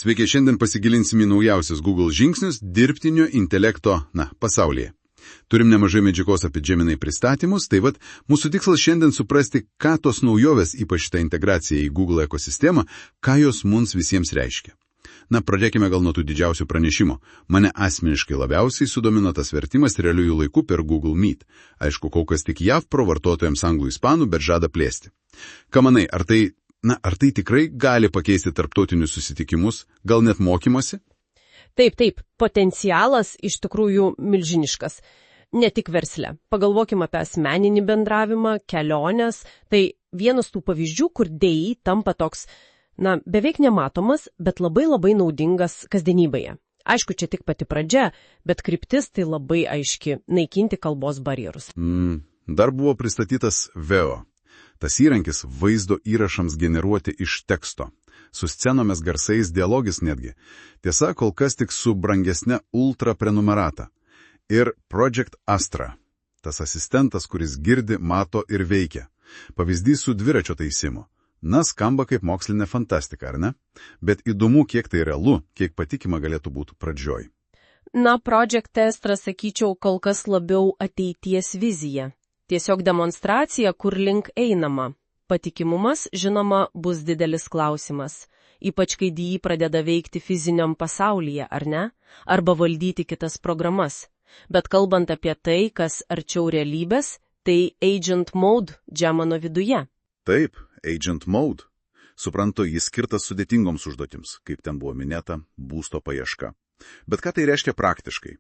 Sveiki, šiandien pasigilinsime naujausius Google žingsnius dirbtinio intelekto, pasaulyje. Turim nemažai medžiagos apie Gemini pristatymus, tai vat mūsų tikslas šiandien suprasti, ką tos naujovės, ypač ta integracija į Google ekosistemą, ką jos mums visiems reiškia. Pradėkime gal nuo tų didžiausių pranešimų. Mane asmeniškai labiausiai sudomino tas vertimas realiųjų laikų per Google Meet. Aišku, kol kas tik JAV pro vartotojams anglų ispanų, bet žada plėsti. Ką manai, ar tai tikrai gali pakeisti tarptautinius susitikimus, gal net mokymosi? Taip, potencialas iš tikrųjų milžiniškas. Ne tik versle. Pagalvokime apie asmeninį bendravimą, keliones. Tai vienas tų pavyzdžių, kur DI tampa toks, beveik nematomas, bet labai naudingas kasdienybėje. Aišku, čia tik pati pradžia, bet kryptis tai labai aiški – naikinti kalbos barjerus. Dar buvo pristatytas VEO. Tas įrankis vaizdo įrašams generuoti iš teksto. Su scenomis, garsais, dialogis netgi. Tiesa, kol kas tik su brangesne ultra prenumerata. Ir Project Astra. Tas asistentas, kuris girdi, mato ir veikia. Pavyzdys su dviračio taisimu. Skamba kaip mokslinė fantastika, ar ne? Bet įdomu, kiek tai realu, kiek patikima galėtų būti pradžioj. Project Astra, sakyčiau, kol kas labiau ateities vizija. Tiesiog demonstracija, kur link einama. Patikimumas, žinoma, bus didelis klausimas. Ypač kai DI pradeda veikti fiziniam pasaulyje, ar ne? Arba valdyti kitas programas. Bet kalbant apie tai, kas arčiau realybės, tai Agent Mode Gemini viduje. Taip, Agent Mode. Suprantu, jis skirtas sudėtingoms užduotims, kaip ten buvo minėta, būsto paieška. Bet ką tai reiškia praktiškai?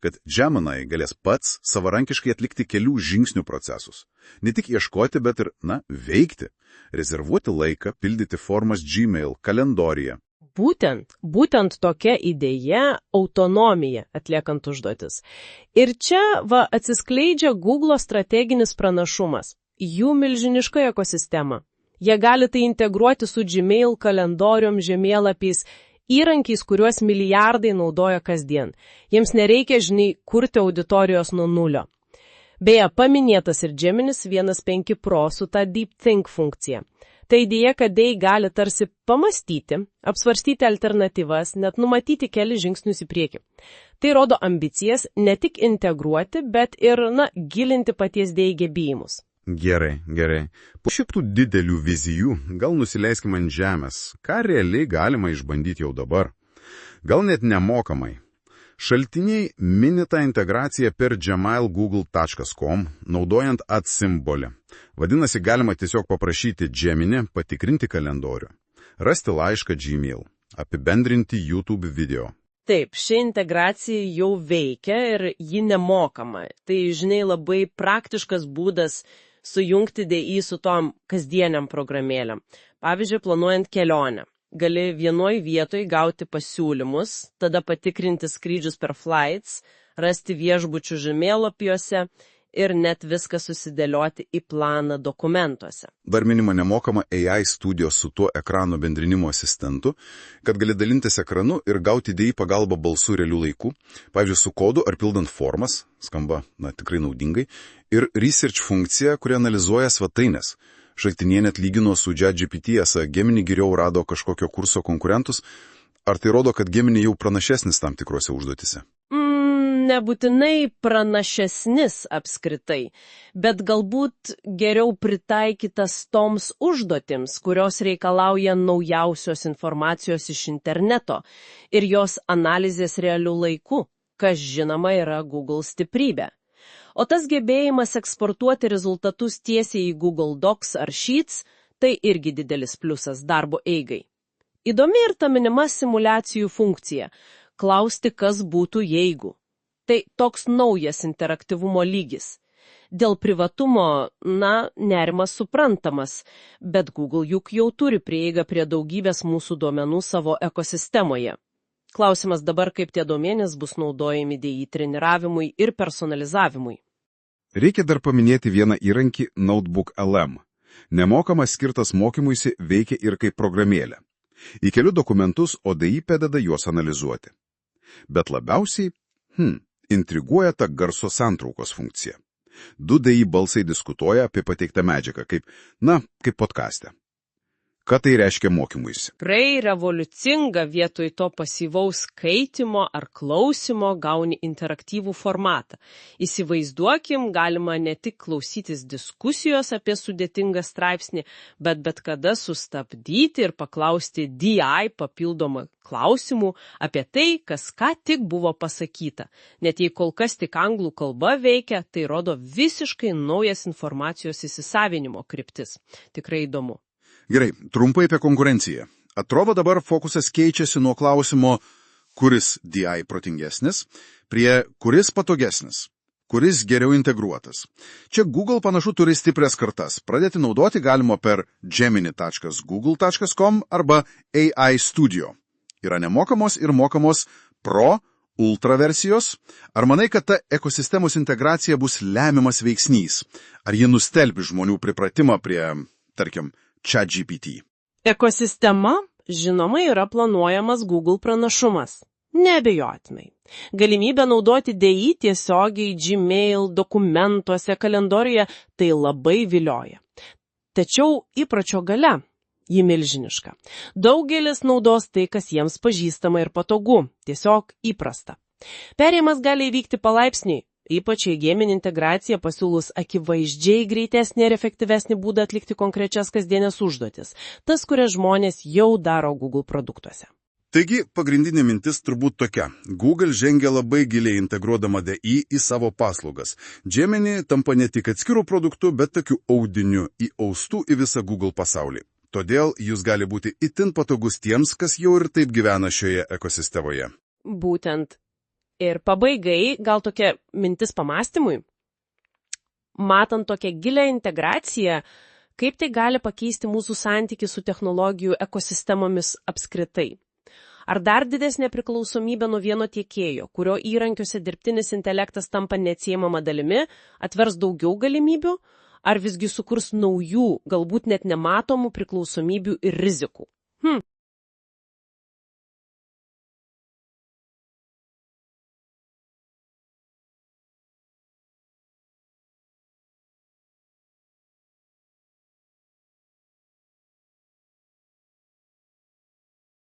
Kad Gemini galės pats savarankiškai atlikti kelių žingsnių procesus. Ne tik ieškoti, bet ir, veikti. Rezervuoti laiką, pildyti formas Gmail, kalendoriją. Būtent tokia idėja – autonomija atliekant užduotis. Ir čia atsiskleidžia Google strateginis pranašumas. Jų milžiniška ekosistema. Jie gali tai integruoti su Gmail, kalendorium, žemėlapiais, įrankiais, kuriuos milijardai naudoja kasdien. Jiems nereikia, kurti auditorijos nuo nulio. Beje, paminėtas ir Geminis 1.5 Pro su ta Deep Think funkcija. Tai idėja, kad DI gali tarsi pamastyti, apsvarstyti alternatyvas, net numatyti kelius žingsnius į priekį. Tai rodo ambicijas ne tik integruoti, bet ir, gilinti paties DI gebėjimus. Gerai. Po šitų didelių vizijų gal nusileiskime ant žemės, ką realiai galima išbandyti jau dabar. Gal net nemokamai. Šaltiniai mini tą integraciją per gmail.google.com, naudojant simbolį. Vadinasi, galima tiesiog paprašyti Gemini patikrinti kalendorių, rasti laišką Gmail, apibendrinti YouTube video. Taip, ši integracija jau veikia ir ji nemokama. Tai, labai praktiškas būdas sujungti DI su tom kasdieniam programėlėm. Pavyzdžiui, planuojant kelionę. Gali vienoj vietoj gauti pasiūlymus, tada patikrinti skrydžius per flights, rasti viešbučių žemėlapiuose ir net viską susidėlioti į planą dokumentuose. Dar minima nemokama AI studijos su tuo ekrano bendrinimo asistentu, kad gali dalintis ekranu ir gauti DI pagalbą balsų realių laikų, pavyzdžiui, su kodu ar pildant formas, skamba, tikrai naudingai, ir research funkcija, kuri analizuoja svetainės. Šaltinė net lygino su ChatGPT, esą Gemini geriau rado kažkokio kurso konkurentus, ar tai rodo, kad Gemini jau pranašesnis tam tikrose užduotise? Nebūtinai pranašesnis apskritai, bet galbūt geriau pritaikytas toms užduotims, kurios reikalauja naujausios informacijos iš interneto ir jos analizės realių laikų, kas žinoma yra Google stiprybė. O tas gebėjimas eksportuoti rezultatus tiesiai į Google Docs ar Sheets, tai irgi didelis pliusas darbo eigai. Įdomi ir ta minima simuliacijų funkcija – klausti, kas būtų jeigu. Tai toks naujas interaktyvumo lygis. Dėl privatumo, nerimas suprantamas, bet Google juk jau turi prieigą prie daugybės mūsų duomenų savo ekosistemoje. Klausimas dabar, kaip tie duomenys bus naudojami DI treniravimui ir personalizavimui. Reikia dar paminėti vieną įrankį Notebook LM. Nemokamas skirtas mokymuisi veikia ir kaip programėlė. Įkeliu dokumentus, o DI padeda juos analizuoti. Bet labiausiai, intriguoja ta garso santraukos funkcija. Du DI balsai diskutuoja apie pateiktą medžiagą, kaip podcaste. Ką tai reiškia mokymuisi? Tikrai revoliucinga, vietoj to pasyvaus skaitimo ar klausimo gauni interaktyvų formatą. Įsivaizduokim, galima ne tik klausytis diskusijos apie sudėtingą straipsnį, bet kada sustabdyti ir paklausti DI papildomą klausimų apie tai, kas ką tik buvo pasakyta. Net jei kol kas tik anglų kalba veikia, tai rodo visiškai naujas informacijos įsisavinimo kryptis. Tikrai įdomu. Gerai, trumpai apie konkurenciją. Atrodo dabar fokusas keičiasi nuo klausimo, kuris DI protingesnis, prie kuris patogesnis, kuris geriau integruotas. Čia Google panašu turi stiprias kartas. Pradėti naudoti galima per gemini.google.com arba AI Studio. Yra nemokamos ir mokamos Pro, Ultra versijos. Ar manai, kad ta ekosistemos integracija bus lemiamas veiksnys? Ar ji nustelbi žmonių pripratimą prie, tarkim, ChatGPT? Ekosistema, žinoma, yra planuojamas Google pranašumas. Neabejotinai. Galimybė naudoti DI tiesiogiai Gmail, dokumentuose, kalendoriuje tai labai vilioja. Tačiau įpročio galia ji milžiniška. Daugelis naudos tai, kas jiems pažįstama ir patogu, tiesiog įprasta. Perėjimas gali įvykti palaipsniui. Ypač jei Gemini integracija pasiūlus akivaizdžiai greitesnį ir efektyvesnį būdą atlikti konkrečias kasdienės užduotis, tas, kurias žmonės jau daro Google produktuose. Taigi, pagrindinė mintis turbūt tokia. Google žengia labai giliai integruodama DI į savo paslaugas. Gemini tampa ne tik atskirų produktų, bet tokių audinių įaustų į visą Google pasaulį. Todėl jūs gali būti itin patogus tiems, kas jau ir taip gyvena šioje ekosistemoje. Būtent. Ir pabaigai, gal tokia mintis pamastymui, matant tokią gilę integraciją, kaip tai gali pakeisti mūsų santykį su technologijų ekosistemomis apskritai. Ar dar didesnė priklausomybė nuo vieno tiekėjo, kurio įrankiuose dirbtinis intelektas tampa neatsiejama dalimi, atvers daugiau galimybių, ar visgi sukurs naujų, galbūt net nematomų priklausomybių ir rizikų?